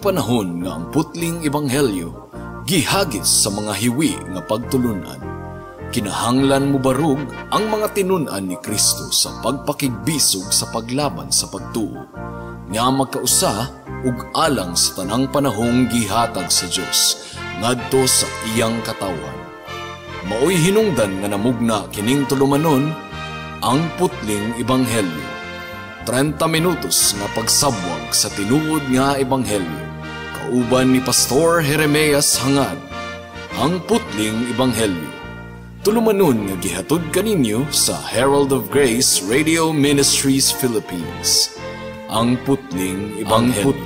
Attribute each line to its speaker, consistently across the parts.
Speaker 1: panahon nga ang putling ebanghelyo gihagis sa mga hiwi nga pagtulunan. Kinahanglan mo barug ang mga tinun-an ni Kristo sa pagpakigbisog sa paglaban sa pagtuo, nga magkausa ug alang sa tanang panahong gihatag sa Dios ngadto sa iyang katawan. Maoy hinungdan nga namugna kining tulumanon ang putling ebanghelyo. 30 minutos nga pagsabwag sa tinuod nga ebanghelyo. Kauban ni Pastor Jeremias Hangad, ang putling ebanghelyo. Tulumanon nga gihatod kaninyo sa Herald of Grace Radio Ministries Philippines. Ang putling ebanghelyo.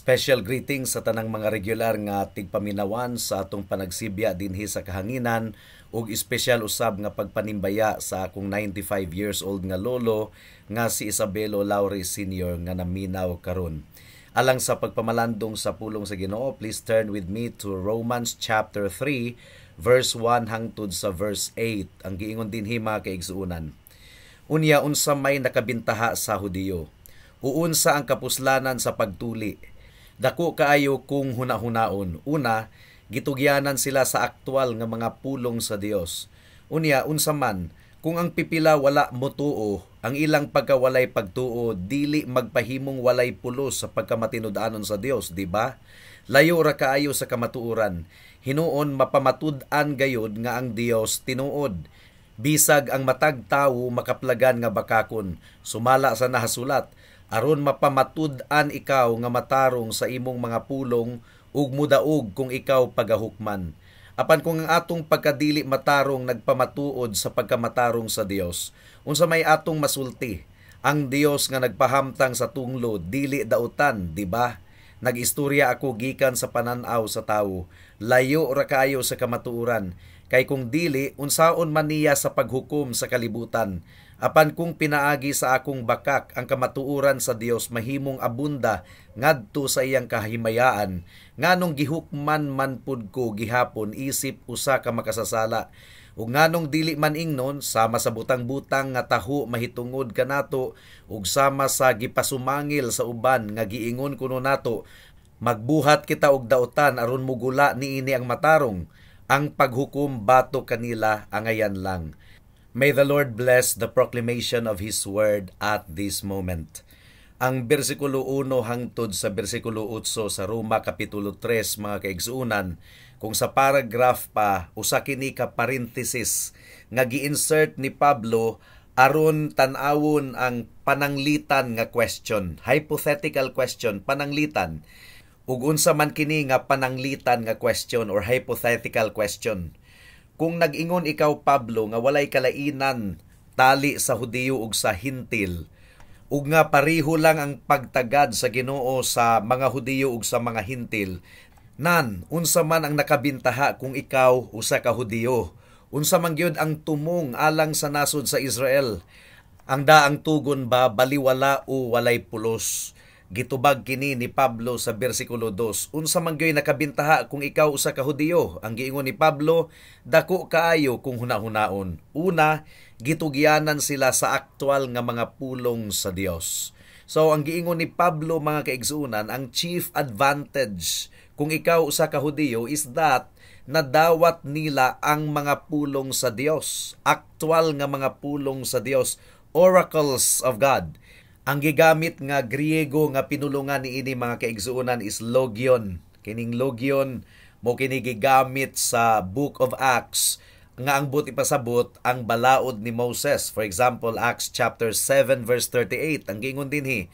Speaker 2: Special greetings sa tanang mga regular nga tigpaminawan sa atong panagsibya dinhi sa kahanginan ug espesyal usab nga pagpanimbaya sa akong 95 years old nga lolo nga si Isabelo Lauri Sr. nga naminaw karon. Alang sa pagpamalandong sa pulong sa Ginoo, please turn with me to Romans chapter 3 verse 1 hangtod sa verse 8. Ang giingon dinhi mga kaigsuonan. Unya unsa may nakabintaha sa Hudiyo? Uunsa ang kapuslanan sa pagtuli? Dako kaayo kung hunahunaon. Una, gitugyanan sila sa aktwal nga mga pulong sa Dios. Unya, unsa man, kung ang pipila wala motuo, ang ilang pagkawalay pagtuo, dili magpahimong walay pulos sa pagkamatinud-anon sa Dios, di ba? Layo ra kaayo sa kamatuoran. Hinuon mapamatud-an gayud nga ang Dios tinuod. Bisag ang matag tawo makaplagan nga bakakon, sumala sa nahasulat, aron mapamatud-an ikaw nga matarong sa imong mga pulong ug mudaog kung ikaw pagahukman. Apan kung ang atong pagkadili matarong nagpamatuod sa pagkamatarong sa Dios, unsa may atong masulti? Ang Dios nga nagpahamtang sa tunglo dili dautan, di ba? Nagistorya ako gikan sa pananaw sa tawo, layo ra kaayo sa kamatuoran, kay kung dili unsaon man niya sa paghukom sa kalibutan. Apan kung pinaagi sa akong bakak ang kamatuoran sa Dios mahimong abunda ngadto sa iyang kahimayaan, nganong gihukman man pud ko gihapon isip usa ka makasasala, ug nganong dili man ingnon sama sa butang-butang nga taho mahitungod kanato ug sama sa gipasumangil sa uban nga giingon kuno nato, magbuhat kita og dautan aron mugula niini ang matarong, ang paghukom bato kanila angayan lang. May the Lord bless the proclamation of His Word at this moment. Ang bersikulo 1 hangtod sa bersikulo 8 sa Roma Kapitulo 3 mga kaigsuunan, kung sa paragraph pa, usa kini ka parenthesis nga gi-insert ni Pablo aron tan-awon ang pananglitan nga question, hypothetical question, pananglitan. Ug unsa man kini nga pananglitan nga question or hypothetical question. Kung nag-ingon ikaw, Pablo, nga walay kalainan tali sa Hudiyo ug sa Hintil, ug nga pareho lang ang pagtagad sa Ginoo sa mga Hudiyo ug sa mga Hintil, nan, unsa man ang nakabintaha kung ikaw usa ka Hudiyo? Unsa man gyud ang tumong alang sa nasod sa Israel? Ang daang tugon ba baliwala o walay pulos? Gitubag kini ni Pablo sa bersikulo 2. Unsa man gyoy nakabintaha kung ikaw usa ka Hudiyo? Ang giingon ni Pablo, dako kaayo kung hunahunaon. Una, gitugyanan sila sa aktwal nga mga pulong sa Dios. So ang giingon ni Pablo mga kaigsuunan, ang chief advantage kung ikaw usa ka Hudiyo is that nadawat nila ang mga pulong sa Dios. Aktwal nga mga pulong sa Dios, oracles of God. Ang gigamit nga Griego nga pinulungan niini mga kaigsuonan is logion. Kining logion mo kini gigamit sa Book of Acts nga ang buti pasabot ang balaod ni Moses. For example, Acts chapter 7 verse 38. Ang gingon dinhi,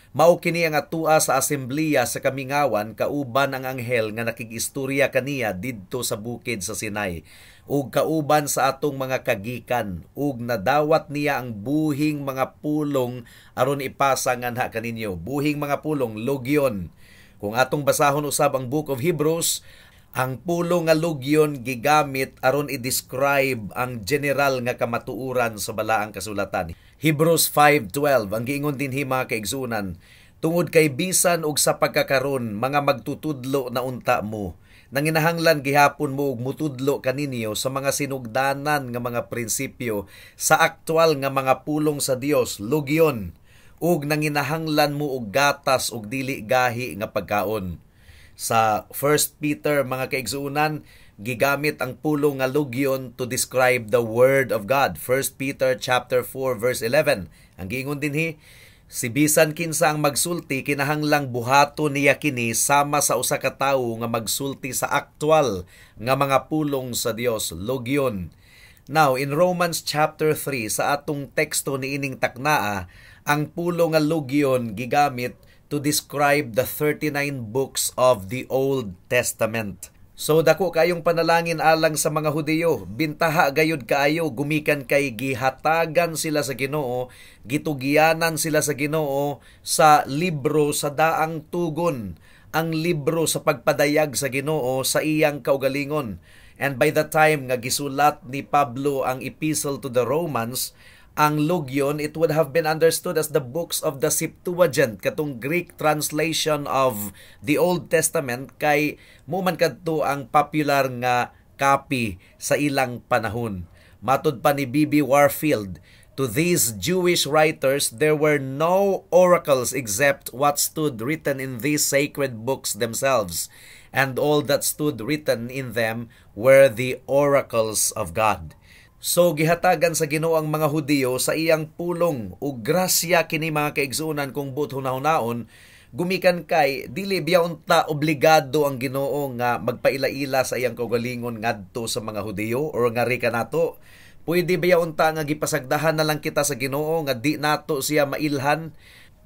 Speaker 2: mao kini ang atua sa asembleya sa kamingawan kauban ang anghel nga nakigistorya kaniya didto sa bukid sa Sinai. Ug kauban sa atong mga kagikan, ug nadawat niya ang buhing mga pulong aron ipasa nganha kaninyo. Buhing mga pulong, logion. Kung atong basahon usab ang Book of Hebrews, ang pulong nga lugyon gigamit aron i-describe ang general nga kamatuoran sa balaang kasulatan. Hebrews 5:12 ang giingon dinhi mga kaigsunan, tungod kay bisan og sa pagkakaron mga magtutudlo na unta mo, nanginahanglan gihapon mo og mutudlo kaninyo sa mga sinugdanan nga mga prinsipyo sa aktual nga mga pulong sa Dios, lugyon, ug nanginahanglan mo og gatas ug dili gahi nga pagkaon. Sa 1 Peter mga kaigsuunan, gigamit ang pulong nga lugyon to describe the word of God. 1 Peter chapter 4 verse 11. Ang giingon dinhi, si bisan kinsa ang magsulti kinahanglang buhaton niya kini sama sa usa ka tawo nga magsulti sa aktual nga mga pulong sa Dios, lugyon. Now in Romans chapter 3 sa atong teksto niining taknaa, ang pulong nga lugyon gigamit to describe the 39 books of the Old Testament. So dako kayong panalangin alang sa mga Hudiyo, bintaha gayud kaayo gumikan kay gihatagan sila sa Ginoo, gitugianan sila sa Ginoo sa libro sa daang tugon, ang libro sa pagpadayag sa Ginoo sa iyang kaugalingon. And by the time nga gisulat ni Pablo ang epistle to the Romans, ang lugyon, it would have been understood as the books of the Septuagint, katong Greek translation of the Old Testament, kay muman kadto ang popular nga copy sa ilang panahon. Matud pa ni B.B. Warfield, to these Jewish writers, there were no oracles except what stood written in these sacred books themselves, and all that stood written in them were the oracles of God. So gihatagan sa Ginoo ang mga Hudiyo sa iyang pulong ug grasya kini mga kaigsunan kung buot hunahon gumikan kay dili biya unta obligado ang Ginoo nga magpaila-ila sa iyang kaugalingon ngadto sa mga Hudiyo or ngari kanato. Pwede biya unta nga gipasagdahan na lang kita sa Ginoo nga di nato siya mailhan.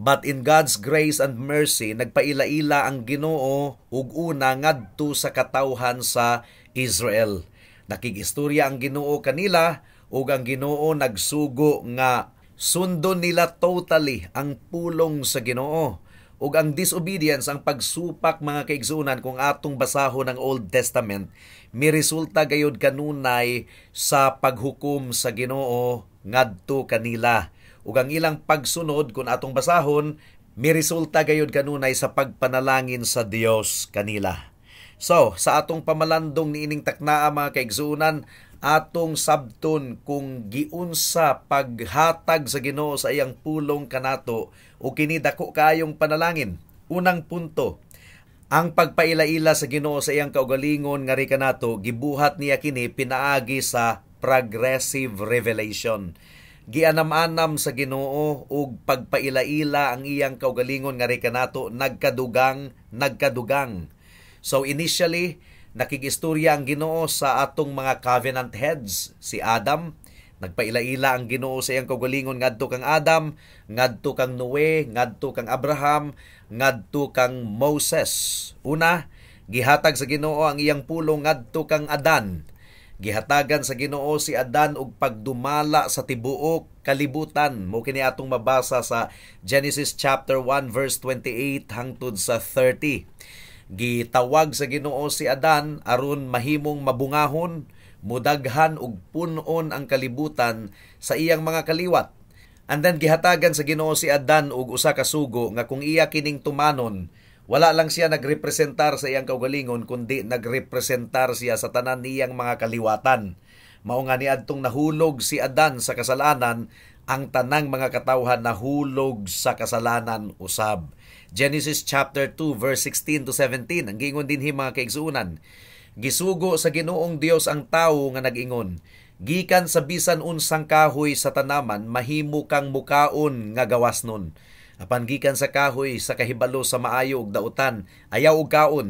Speaker 2: But in God's grace and mercy nagpaila-ila ang Ginoo ug una ngadto sa katawhan sa Israel. Nakigistorya ang Ginoo kanila ug ang Ginoo nagsugo nga sundon nila totally ang pulong sa Ginoo. Ug ang disobedience, ang pagsupak mga kaigsunan kung atong basahon ang Old Testament, may resulta gayud kanunay sa paghukom sa Ginoo ngadto kanila. Ug ang ilang pagsunod kung atong basahon, may resulta gayud kanunay sa pagpanalangin sa Dios kanila. So, sa atong pamalandong niining taknaa mga kaigsunan, atong sabton kung giunsa paghatag sa Ginoo sa iyang pulong kanato o kini dako kaayong panalangin. Unang punto, ang pagpaila-ila sa Ginoo sa iyang kaugalingon ngari kanato gibuhat niya kini pinaagi sa progressive revelation. Gianam-anam sa Ginoo ug pagpaila-ila ang iyang kaugalingon ngari kanato nagkadugang. So initially, nakigistorya ang Ginoo sa atong mga covenant heads, si Adam. Nagpaila-ila ang Ginoo sa iyang kaugalingon ngadto kang Adam, ngadto kang Noe, ngadto kang Abraham, ngadto kang Moses. Una, gihatag sa Ginoo ang iyang pulong ngadto kang Adan. Gihatagan sa Ginoo si Adan og pagdumala sa tibuok kalibutan. Mo kini atong mabasa sa Genesis chapter 1 verse 28 hangtod sa 30. Gitawag sa Ginoo si Adan aron mahimong mabungahon, mudaghan ug pun-on ang kalibutan sa iyang mga kaliwat. And then gihatagan sa Ginoo si Adan og usa ka sugo nga kung iya kining tumanon, wala lang siya nagrepresentar sa iyang kaugalingon kundi nagrepresentar siya sa tanan niyang mga kaliwatan. Mao nga niadtong nahulog si Adan sa kasalanan, ang tanang mga katawhan nahulog sa kasalanan usab. Genesis chapter 2 verse 16 to 17 ang giingon dinhi mga kaigsuunan. Gisugo sa Ginoong Dios ang tawo nga nag-ingon, gikan sa bisan unsang kahoy sa tanaman mahimo kang mukaon nga gawasnon. Apan gikan sa kahoy sa kahibalo sa maayo ug dautan, ayaw og kaon.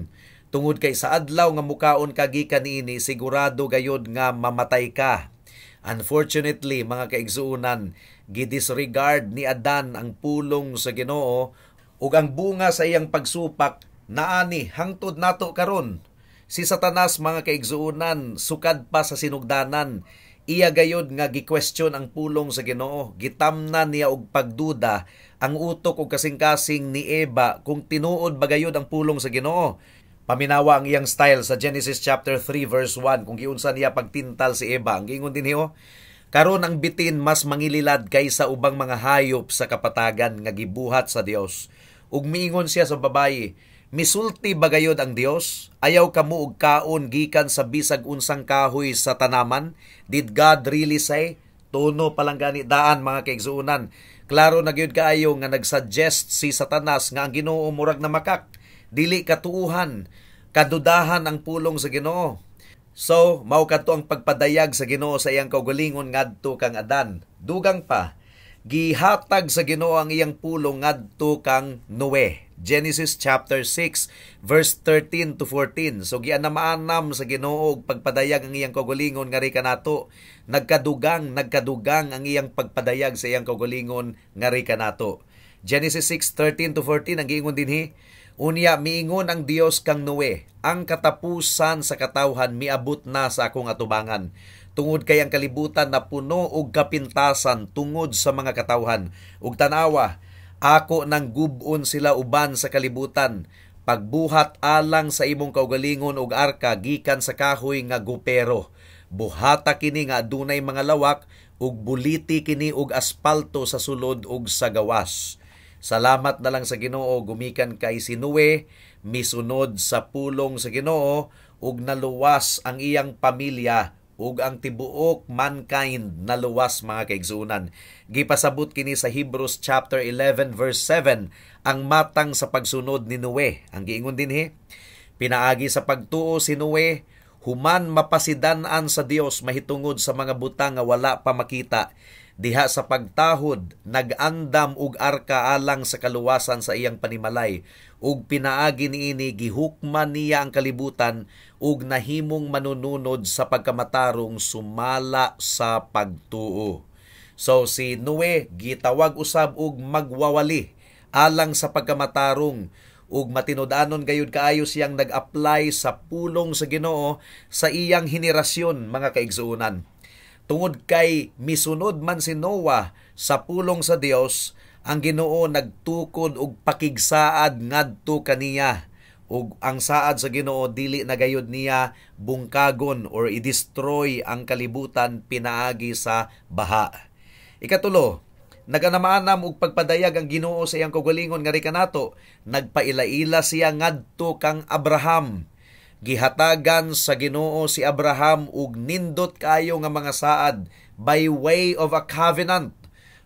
Speaker 2: Tungod kay sa adlaw nga mukaon ka gikan niini, sigurado gayod nga mamatay ka. Unfortunately, mga kaigsuunan, gidisregard ni Adan ang pulong sa Ginoo ug ang bunga sa iyang pagsupak naani hangtod nato karon. Si Satanas mga kaigsuunan sukad pa sa sinugdanan, iya gayod nga gi-question ang pulong sa Ginoo. Gitamnan niya og pagduda ang utok og kasing-kasing ni Eva kung tinuod ba gayod ang pulong sa Ginoo. Paminawa ang iyang style sa Genesis chapter 3 verse 1 kung giunsa niya pagtintal si Eva. Ang giingon dinhi karon ang bitin mas mangililad kaysa ubang mga hayop sa kapatagan nga gibuhat sa Dios. Ug miingon siya sa babayi, misulti ba gayod ang Dios? Ayaw kamo og kaon gikan sa bisag unsang kahoy sa tanaman? Did God really say? Tono palang gani daan mga kaigsuunan. Klaro na gyud kaayo nga nagsuggest si Satanas nga ang Ginoo murag na makak. Dili katuuhan, kadudahan ang pulong sa Ginoo. So, mao kadto ang pagpadayag sa Ginoo sa iyang kaugalingon ngadto kang Adan. Dugang pa, gihatag sa Ginoo ang iyang pulong ngadto kang Noe. Genesis chapter 6 verse 13 to 14. So gianam-anam sa Ginoo og pagpadayag ang iyang kaugalingon ngari kanato. Nagkadugang ang iyang pagpadayag sa iyang kaugalingon ngari kanato. Genesis 6:13 to 14 ang giingon dinhi, unya miingon ang Dios kang Noe, ang katapusan sa katawhan miabot na sa akong atubangan. Tungod kay ang kalibutan na puno og kapintasan tungod sa mga katawhan. Ug tanawa, ako nang gubon sila uban sa kalibutan. Pagbuhat alang sa imong kaugalingon og arka gikan sa kahoy nga gupero. Buhata kini nga adunay mga lawak ug buliti kini og aspalto sa sulod ug sa gawas. Salamat na lang sa Ginoo gumikan kay si Noe, misunod sa pulong sa Ginoo ug naluwas ang iyang pamilya ug ang tibuok mankind naluwas mga kaigsuunan. Gipasabot kini sa Hebrews chapter 11 verse 7 ang matang sa pagsunod ni Noe. Ang giingon dinhi, pinaagi sa pagtuo si Noe, human mapasidan-an sa Dios mahitungod sa mga butang nga wala pa makita. Diha sa pagtahod, nag-andam og arka alang sa kaluwasan sa iyang panimalay. Ug pinaagi niini gihukman niya ang kalibutan ug nahimong manununod sa pagkamatarong sumala sa pagtuo. So si Noe gitawag usab og magwawali alang sa pagkamatarong ug matinud-anon gayud kaayo siyang nag-apply sa pulong sa Ginoo sa iyang henerasyon mga kaigsuunan. Tungod kay misunod man si Noah sa pulong sa Dios, ang Ginoo nagtukod og pakigsaad ngadto kaniya. Ug ang saad sa Ginoo dili na gayud niya bungkagon or i-destroy ang kalibutan pinaagi sa baha. Ikatulo, naganamaanam og pagpadayag ang Ginoo sa iyang kaugalingon ngari kanato, nagpaila-ila siya ngadto kang Abraham. Gihatagan sa Ginoo si Abraham ug nindot kayo nga mga saad by way of a covenant.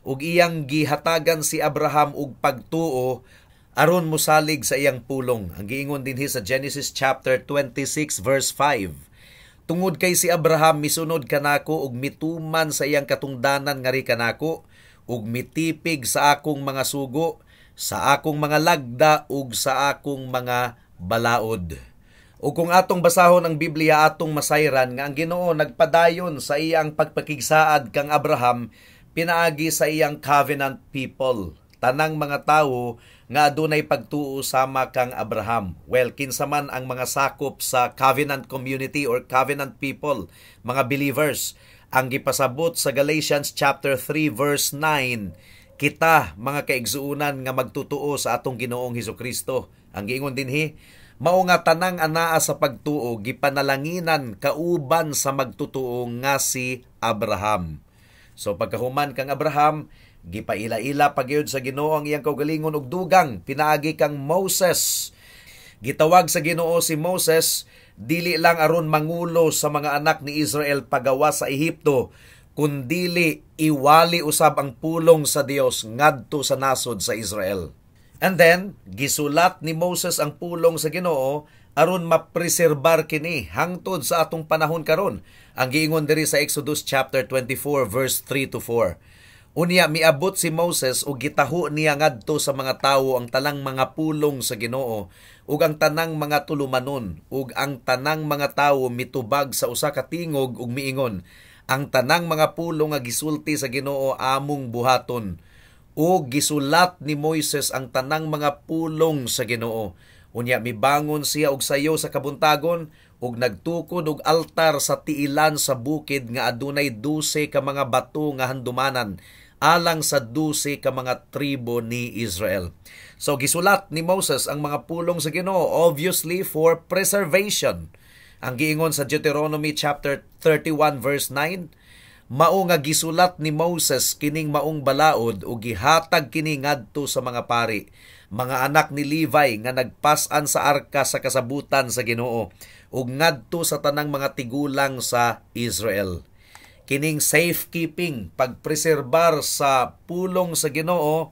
Speaker 2: Ug iyang gihatagan si Abraham og pagtuo aron mosalig sa iyang pulong. Ang giingon dinhi sa Genesis chapter 26 verse 5. Tungod kay si Abraham misunod kanako ug mituman sa iyang katungdanan ngari kanako ug mitipig sa akong mga sugo, sa akong mga lagda ug sa akong mga balaod. O kung atong basahon ang Biblia atong masayran nga ang Ginoo nagpadayon sa iyang pagpakigsaad kang Abraham pinaagi sa iyang covenant people. Tanang mga tawo nga adunay pagtuo sama kang Abraham. Well, kinsa man ang mga sakop sa covenant community or covenant people, mga believers, ang gipasabot sa Galatians chapter 3 verse 9, kita mga kaigsuunan nga magtutuo sa atong Ginoong Hesukristo. Ang giingon dinhi, mao nga tanang anaa sa pagtuo gipanalanginan kauban sa magtutuo nga si Abraham. So pagkahuman kang Abraham, gipaila-ila pagyud sa Ginoo ang iyang kaugalingon ug dugang pinaagi kang Moses. Gitawag sa Ginoo si Moses dili lang aron mangulo sa mga anak ni Israel pagawa sa Ehipto, kundili iwali usab ang pulong sa Dios ngadto sa nasod sa Israel. And then, gisulat ni Moses ang pulong sa Ginoo aron mapreserbar kini hangtod sa atong panahon karon. Ang giingon diri sa Exodus chapter 24 verse 3 to 4. Unya miabot si Moses ug gitaho niya ngadto sa mga tawo ang tanang mga pulong sa Ginoo ug ang tanang mga tulumanon ug ang tanang mga tawo mitubag sa usa ka tingog ug miingon, ang tanang mga pulong nga gisulti sa Ginoo among buhaton. O gisulat ni Moises ang tanang mga pulong sa Ginoo. Unya mibangon siya og sayo sa kabuntagon ug nagtukod og altar sa tiilan sa bukid nga adunay 12 ka mga bato nga handumanan alang sa 12 ka mga tribo ni Israel. So gisulat ni Moses ang mga pulong sa Ginoo obviously for preservation. Ang giingon sa Deuteronomy chapter 31 verse 9, mao nga gisulat ni Moses kining maong balaod ug gihatag kini ngadto sa mga pari, mga anak ni Levi nga nagpas-an sa arka sa kasabutan sa Ginoo ug ngadto sa tanang mga tigulang sa Israel. Kining safekeeping, pagpreserbar sa pulong sa Ginoo,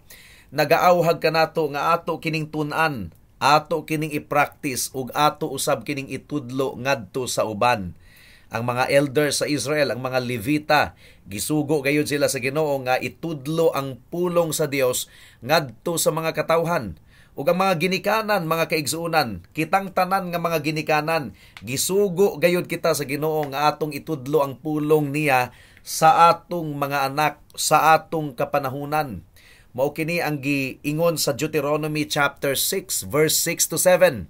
Speaker 2: nagaawhag kanato nga ato kining tun-an, ato kining i-practice ug ato usab kining itudlo ngadto sa uban. Ang mga elders sa Israel, ang mga Levita, gisugo gayud sila sa Ginoo nga itudlo ang pulong sa Dios ngadto sa mga katawhan. Ug ang mga ginikanan, mga kaigsuonan, kitang tanan nga mga ginikanan, gisugo gayud kita sa Ginoo nga atong itudlo ang pulong niya sa atong mga anak, sa atong kapanahunan. Mao kini ang giingon sa Deuteronomy chapter 6 verse 6 to 7.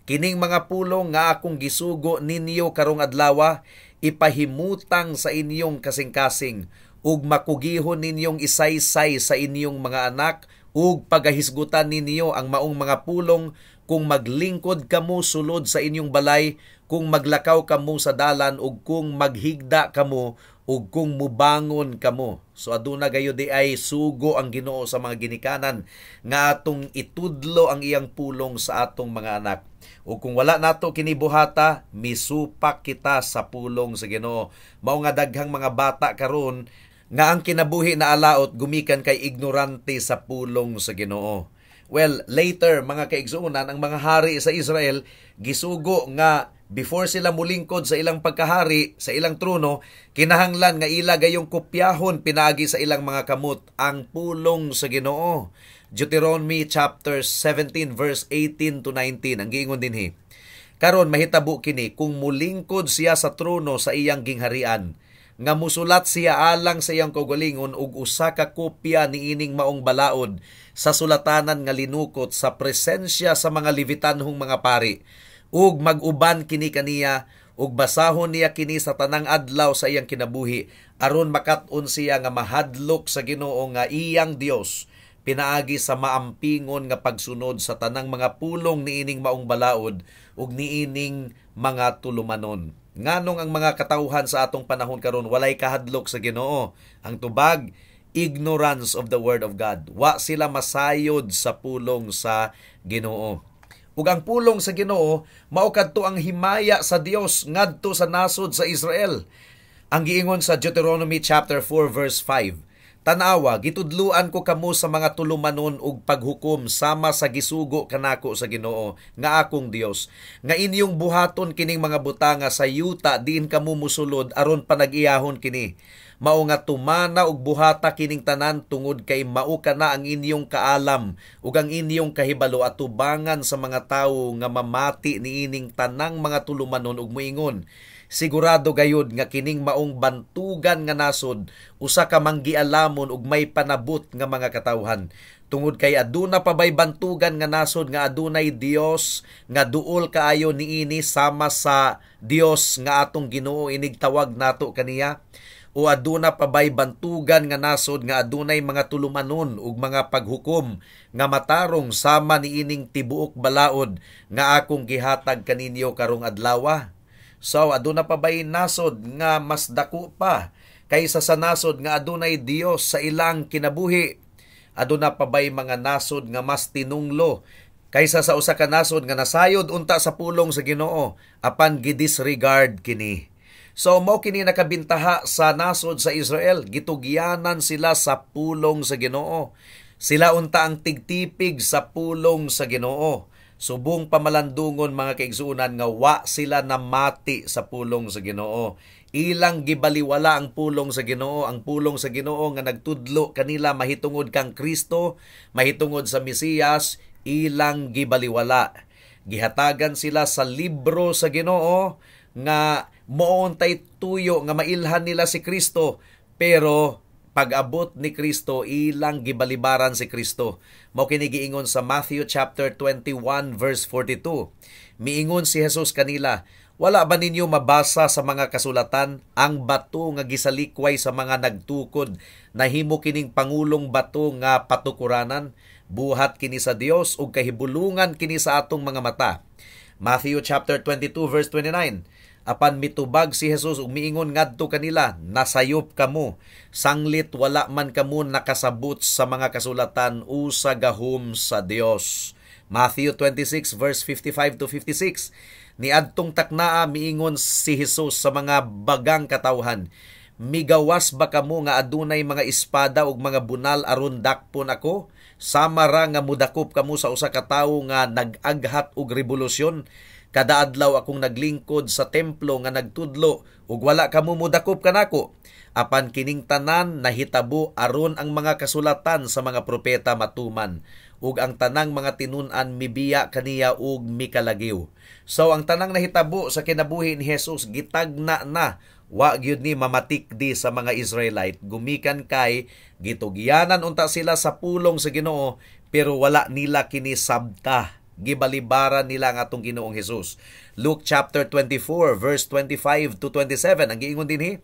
Speaker 2: Kining mga pulong nga akong gisugo ninyo karong adlaw, ipahimutang sa inyong kasing-kasing ug makugihon ninyong isaysay sa inyong mga anak ug pagahisgutan ninyo ang maong mga pulong kung maglingkod kamo sulod sa inyong balay, kung maglakaw kamo sa dalan ug kung maghigda kamo ug kung mubangon kamo. So aduna gayud di ay sugo ang Ginoo sa mga ginikanan nga atong itudlo ang iyang pulong sa atong mga anak. O kung wala nato kinibuhata, misupak kita sa pulong sa Ginoo. Mao nga daghang mga bata karon nga ang kinabuhi na alaot gumikan kay ignorante sa pulong sa Ginoo. Well, later mga kaigsuonan, ang mga hari sa Israel gisugo nga before sila mulingkod sa ilang pagkahari, sa ilang trono, kinahanglan nga ila gayong kopyahon pinagi sa ilang mga kamot ang pulong sa Ginoo. Deuteronomy chapter 17 verse 18 to 19 ang giingon dinhi. Karon mahitabo kini kung mulingkod siya sa trono sa iyang gingharian, nga musulat siya alang sa iyang kaugalingon ug usa ka kopya niining maong balaod sa sulatanan nga linukot sa presensya sa mga Levitanhong mga pari, ug mag-uban kini kaniya ug basahon niya kini sa tanang adlaw sa iyang kinabuhi aron makat-on siya nga mahadlok sa Ginoo nga iyang Dios pinaagi sa maampingon nga pagsunod sa tanang mga pulong niining maong balaod ug niining mga tulumanon. Nganong ang mga katawhan sa atong panahon karon walay kahadlok sa Ginoo. Ang tubag, ignorance of the word of God. Wa sila masayod sa pulong sa Ginoo. Ug ang pulong sa Ginoo mao kadto ang himaya sa Dios ngadto sa nasod sa Israel. Ang giingon sa Deuteronomy chapter 4 verse 5, tanawa, gitudluan ko kamo sa mga tulumanon ug paghukom sama sa gisugo kanako sa Ginoo nga akong Dios, nga inyong buhaton kining mga butanga sa yuta diin kamo musulod aron panag-iyahon kini. Mao nga tumana og buhata kining tanan tungod kay mao kana ang inyong kaalam ug ang inyong kahibalo at tubangan sa mga tawo nga mamati niining tanang mga tulumanon ug moingon. Sigurado gayud nga kining maong bantugan nga nasod usa ka manggialamon ug may panabot nga mga katawhan. Tungod kay aduna pa bay bantugan nga nasod nga adunay Dios nga duol kaayo niini sama sa Dios nga atong Ginoo inig tawag nato kaniya. O aduna pa bay bantugan nga nasod nga adunay mga tulumanon ug mga paghukom nga matarong sama niining tibuok balaod nga akong gihatag kaninyo karong adlaw. So aduna pa bay nasod nga mas dako pa kaysa sa nasod nga adunay Dios sa ilang kinabuhi? Aduna pa bay mga nasod nga mas tinunglo kaysa sa usa ka nasod nga nasayod unta sa pulong sa Ginoo apan gidisregard kini? So mao kini nakabintaha sa nasod sa Israel, gitugyanan sila sa pulong sa Ginoo. Sila unta ang tigtipig sa pulong sa Ginoo. Subong pamalandungon mga kaigsuonan nga wa sila namati sa pulong sa Ginoo. Ilang gibaliwala ang pulong sa Ginoo, ang pulong sa Ginoo nga nagtudlo kanila mahitungod kang Kristo, mahitungod sa Mesiyas, ilang gibaliwala. Gihatagan sila sa libro sa Ginoo nga moontay tuyo nga mailhan nila si Kristo, pero pag-abot ni Kristo ilang gibalibaran si Kristo. Mao kini giingon sa Matthew chapter 21 verse 42. Miingon si Jesus kanila, Wala ba ninyo mabasa sa mga kasulatan ang bato nga gisalikway sa mga nagtukod, nahimo kining pangulong bato nga patukuranan, buhat kini sa Dios ug kahibulungan kini sa atong mga mata. Matthew chapter 22 verse 29. Apan mitubag si Jesus ug miingon ngadto kanila, nasayop kamo, sanglit wala man kamo nakasabot sa mga kasulatan o sa gahom sa Dios. Matthew 26 verse 55 to 56. Niadtong taknaa miingon si Jesus sa mga bagang katawhan, migawas ba kamo nga adunay mga espada ug mga bunal aron dakpon ako? Sama ra nga mudakop kamo sa usa ka tawo nga nag-aghat og revolusyon. Kada adlaw akong naglingkod sa templo nga nagtudlo ug wala kamo mudakop kanako. Apan kining tanan nahitabo aron ang mga kasulatan sa mga propeta matuman ug ang tanang mga tinun-an mibiya kaniya ug mikalagiw. So ang tanang nahitabo sa kinabuhi ni Jesus gitagna na, wa gyud ni mamatikdi sa mga Israelite, gumikan kay gitugyanan unta sila sa pulong sa Ginoo pero wala nila kini sabta, gibalibaran nila ang atong Ginoong Jesus. Luke chapter 24 verse 25 to 27 ang giingon dinhi,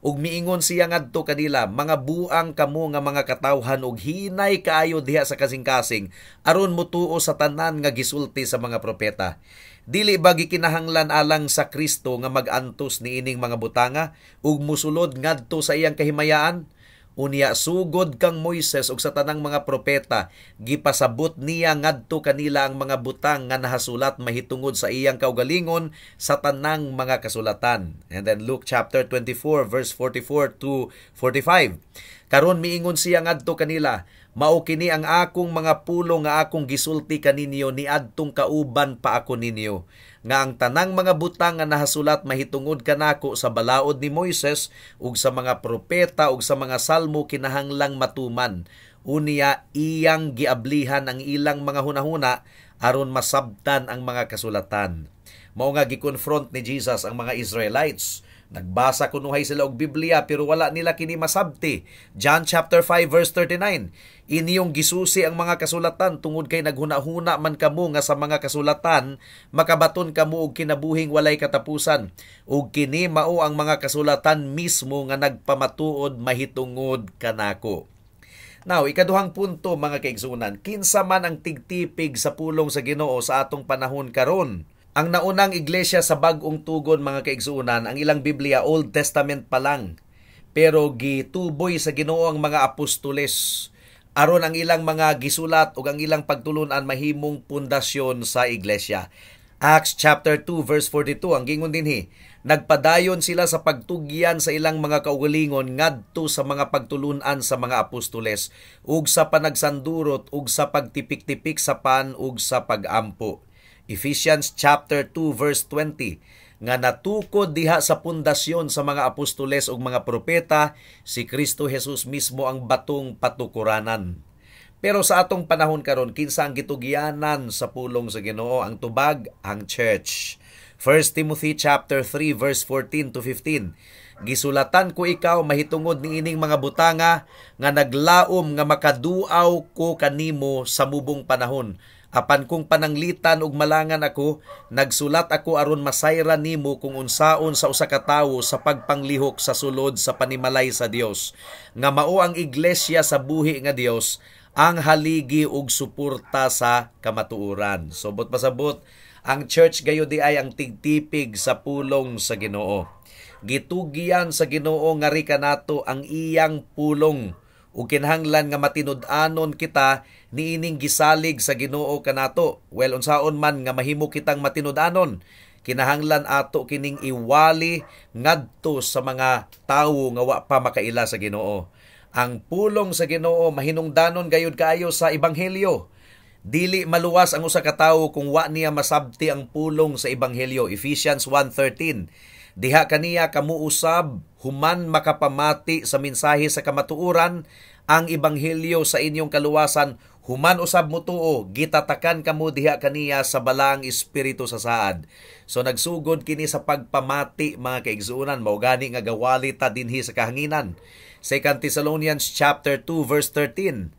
Speaker 2: ug miingon siya ngadto kanila, mga buang kamo nga mga katawhan ug hinay kaayo diha sa kasing-kasing aron mutuo sa tanan nga gisulti sa mga propeta. Dili ba gikinahanglan alang sa Kristo nga mag-antos niining mga butanga ug musulod ngadto sa iyang kahimayaan? Unya sugod kang Moises ug sa tanang mga propeta, gipasabot niya ngadto kanila ang mga butang nga nahasulat mahitungod sa iyang kaugalingon sa tanang mga kasulatan. And then Luke chapter 24 verse 44 to 45. Karon miingon siya ngadto kanila, mao kini ang akong mga pulong nga akong gisulti kaninyo niadtong kauban pa ako ninyo, nga ang tanang mga butang nga nahasulat mahitungod kanako sa balaod ni Moises ug sa mga propeta ug sa mga salmo kinahanglang matuman. Unya iyang giablihan ang ilang mga hunahuna aron masabtan ang mga kasulatan. Mao nga gikonfront ni Jesus ang mga Israelites. Nagbasa kunuhay sila og Biblia pero wala nila kini masabti. John chapter 5 verse 39. Iniyong gisusi ang mga kasulatan tungod kay naghuna-huna man kamo nga sa mga kasulatan makabaton kamo og kinabuhing walay katapusan. Ug kini mao ang mga kasulatan mismo nga nagpamatuod mahitungod kanako. Now, ikaduhang punto mga kaigsunan, kinsa man ang tigtipig sa pulong sa Ginoo sa atong panahon karon? Ang naunang iglesia sa bag-ong tugon mga kaigsuunan, ang ilang Biblia Old Testament pa lang. Pero gituboy sa Ginoo ang mga apostoles aron ang ilang mga gisulat ug ang ilang pagtulunan mahimong pundasyon sa iglesia. Acts chapter 2 verse 42 ang gingon dinhi, nagpadayon sila sa pagtugyan sa ilang mga kaugalingon ngadto sa mga pagtulunan sa mga apostoles ug sa panagsandurot ug sa pagtipik-tipik sa pan ug sa pagampo. Ephesians chapter 2 verse 20, nga natukod diha sa pundasyon sa mga apostoles ug mga propeta, si Kristo Jesus mismo ang batong patukuranan. Pero sa atong panahon karon, kinsa ang gitugyanan sa pulong sa Ginoo? Ang tubag, ang church. 1 Timothy chapter 3 verse 14 to 15. Gisulatan ko ikaw mahitungod niining mga butanga nga naglaom nga makaduaw ko kanimo sa mubong panahon. Apan kung pananglitan ug malangan ako, nagsulat ako aron masayran nimo kung unsaon sa usa ka tawo sa pagpanglihok sa sulod sa panimalay sa Dios. Nga mao ang iglesia sa buhi nga Dios, ang haligi ug suporta sa kamatuoran. Subot pasabot, ang church gayo di ay ang tigtipig sa pulong sa Ginoo. Gitugian sa Ginoo nga ri kanato ang iyang pulong ug kinahanglan nga matinud-anon kita niining gisalig sa Ginoo kanato. Well, unsaon man nga mahimo kitang matinud-anon, kinahanglan ato kining iwali ngadto sa mga tawo nga wa pa makaila sa Ginoo. Ang pulong sa Ginoo mahinungdanon gayud kaayo sa ebanghelyo. Dili maluwas ang usa ka tawo kung wa niya masabti ang pulong sa ebanghelyo. Ephesians 1:13. Diha kaniya kamo usab human makapamati sa mensahe sa kamatuoran, ang ebanghelyo sa inyong kaluwasan human usab mutuo, gitatakan kamo diha kaniya sa balaang espiritu sa saad. So nagsugod kini sa pagpamati mga kaigsuonan, mao gani nga gawali ta dinhi sa kahanginan. 2 Thessalonians chapter 2 verse 13.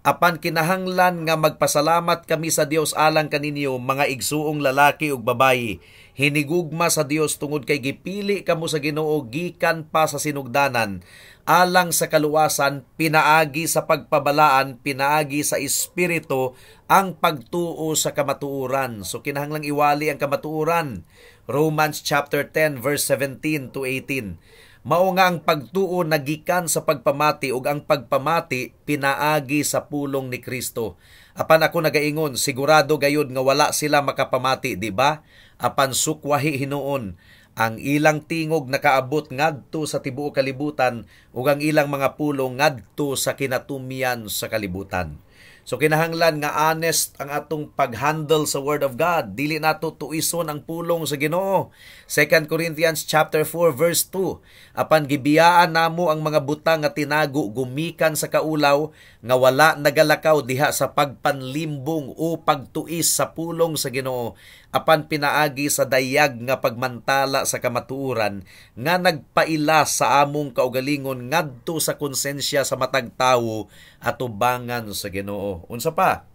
Speaker 2: apan kinahanglan nga magpasalamat kami sa Dios alang kaninyo mga igsuong lalaki ug babayi. Hinigugma sa Dios tungod kay gipili kamo sa Ginoo gikan pa sa sinugdanan, alang sa kaluwasan, pinaagi sa pagpabalaan, pinaagi sa espiritu ang pagtuo sa kamatuoran. So kinahanglang iwali ang kamatuoran. Romans chapter 10 verse 17 to 18. Mao nga ang pagtuo nagikan sa pagpamati ug ang pagpamati pinaagi sa pulong ni Kristo. Apan ako nagaingon, sigurado gayud nga wala sila makapamati, di ba? Apan sukwahi hinuon, ang ilang tingog nakaabot ngadto sa tibuok kalibutan ug ang ilang mga pulong ngadto sa kinatumian sa kalibutan. So kinahanglan nga honest ang atong paghandle sa Word of God. Dili nato tuison ang pulong sa Ginoo. 2 Corinthians chapter 4 verse 2. Apan gibiyaan namo ang mga butang nga tinago gumikan sa kaulaw nga wala nagalakaw diha sa pagpanlimbong o pagtuis sa pulong sa Ginoo, apan pinaagi sa dayag nga pagmantala sa kamatuoran nga nagpaila sa among kaugalingon ngadto sa konsensya sa matag tawo at ubangan sa Ginoo. Unsa pa?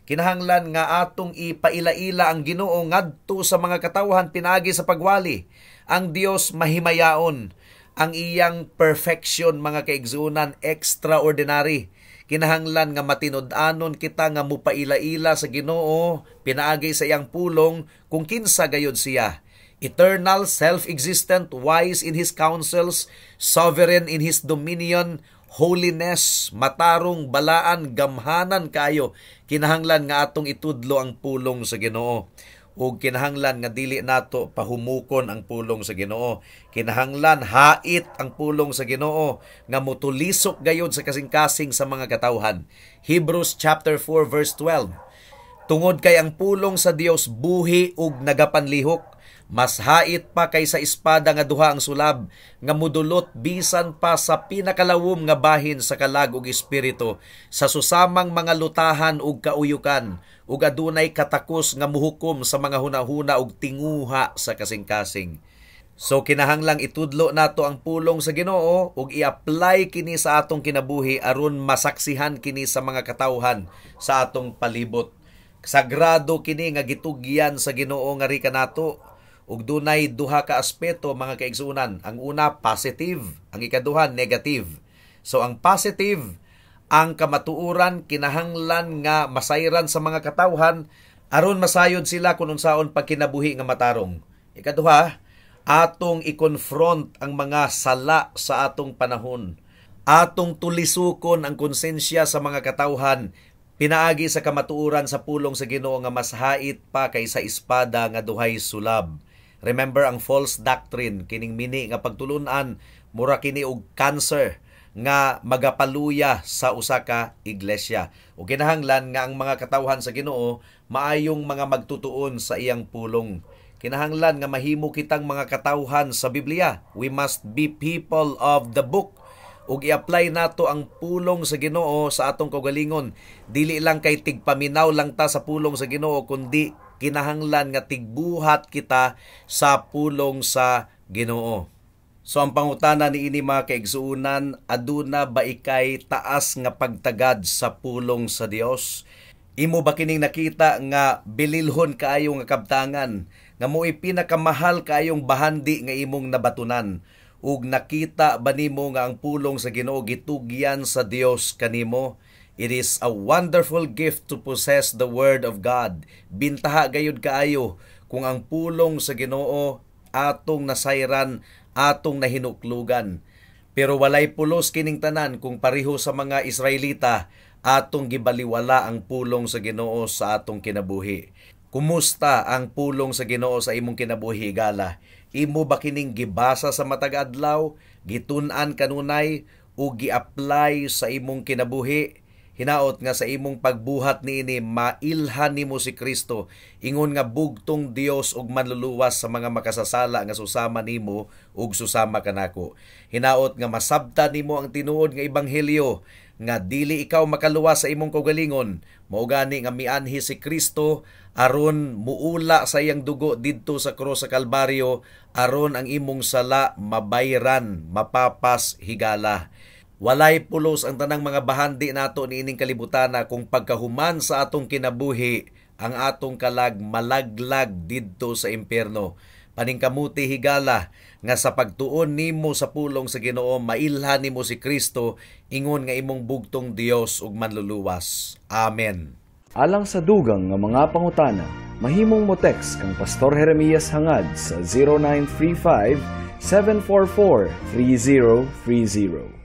Speaker 2: Kinahanglan nga atong ipaila-ila ang Ginoo ngadto sa mga katawhan pinaagi sa pagwali. Ang Dios mahimayaon, ang iyang perfection mga kaigsunan extraordinary. Kinahanglan nga matinud-anon kita nga mupaila-ila sa Ginoo pinaagi sa iyang pulong kung kinsa gayud siya. Eternal, self-existent, wise in His counsels, sovereign in His dominion, holiness, matarong, balaan, gamhanan kayo. Kinahanglan nga atong itudlo ang pulong sa Ginoo. Ug kinahanglan nga dili nato pahumukon ang pulong sa Ginoo. Kinahanglan hait ang pulong sa Ginoo nga motulisok gayud sa kasing-kasing sa mga katawhan. Hebrews chapter 4 verse 12. Tungod kay ang pulong sa Dios buhi ug nagapanlihok, mas hait pa kaysa espada nga duha ang sulab, nga mudulot bisan pa sa pinakalawom nga bahin sa kalag ug espiritu, sa susamang mga lutahan ug kauyukan, ug adunay katakos nga muhukom sa mga hunahuna ug tinguha sa kasing-kasing. So kinahanglang itudlo nato ang pulong sa Ginoo ug i-apply kini sa atong kinabuhi aron masaksihan kini sa mga katawhan sa atong palibot. Sagrado kini nga gitugyan sa Ginoo nga rika nato. Ug dunay duha ka aspeto mga kaigsunan. Ang una, positive. Ang ikaduha, negative. So ang positive, ang kamatuoran kinahanglan nga masayran sa mga katawhan aron masayod sila kung unsaon pagkinabuhi nga matarong. Ikaduha, atong i-confront ang mga sala sa atong panahon. Atong tulisukon ang konsensya sa mga katawhan pinaagi sa kamatuoran sa pulong sa Ginoo nga mas hait pa kaysa espada nga duhay sulab. Remember ang false doctrine, kining mini nga pagtulunan, mura kini og cancer nga magapaluya sa usa ka iglesia. O kinahanglan nga ang mga katawhan sa Ginoo maayong mga magtutuon sa iyang pulong. Kinahanglan nga mahimo kitang mga katawhan sa Biblia. We must be people of the book. Ug i-apply nato ang pulong sa Ginoo sa atong kaugalingon. Dili lang kay tigpaminaw lang ta sa pulong sa Ginoo, kundi kinahanglan nga tigbuhat kita sa pulong sa Ginoo. So ang pangutana niini mga kaigsuunan, aduna ba ikay taas nga pagtagad sa pulong sa Dios? Imo ba kining nakita nga bililhon kaayo nga kabtangan, nga mo'y pinakamahal kaayong bahandi nga imong nabatunan? Ug nakita ba nimo nga ang pulong sa Ginoo gitugyan sa Dios kanimo? It is a wonderful gift to possess the Word of God. Bintaha gayud kaayo kung ang pulong sa Ginoo atong nasayran, atong nahinuklugan. Pero walay pulos kining tanan kung pareho sa mga Israelita atong gibaliwala ang pulong sa Ginoo sa atong kinabuhi. Kumusta ang pulong sa Ginoo sa imong kinabuhi, gala? Imo ba kining gibasa sa matag adlaw, gitun-an kanunay o gi-apply sa imong kinabuhi? Hinaot nga sa imong pagbuhat niini mailhan nimo si Kristo, ingon nga bugtong Dios ug manluluwas sa mga makasasala nga susama nimo ug susama kanako. Hinaot nga masabtan nimo ang tinuod nga ebanghelyo nga dili ikaw makaluwas sa imong kaugalingon, mao gani nga mianhi si Kristo aron muula sa iyang dugo didto sa krus sa Kalbaryo aron ang imong sala mabayran, mapapas higala. Walay pulos ang tanang mga bahandi nato niining kalibutan na kung pagkahuman sa atong kinabuhi, ang atong kalag malaglag didto sa impyerno. Paningkamuti higala nga sa pagtuon nimo sa pulong sa Ginoo mailhan nimo si Kristo ingon nga imong bugtong Dios ug manluluwas. Amen.
Speaker 3: Alang sa dugang nga mga pangutana, mahimong mo text kang Pastor Jeremias hangad sa 0935 744 3030.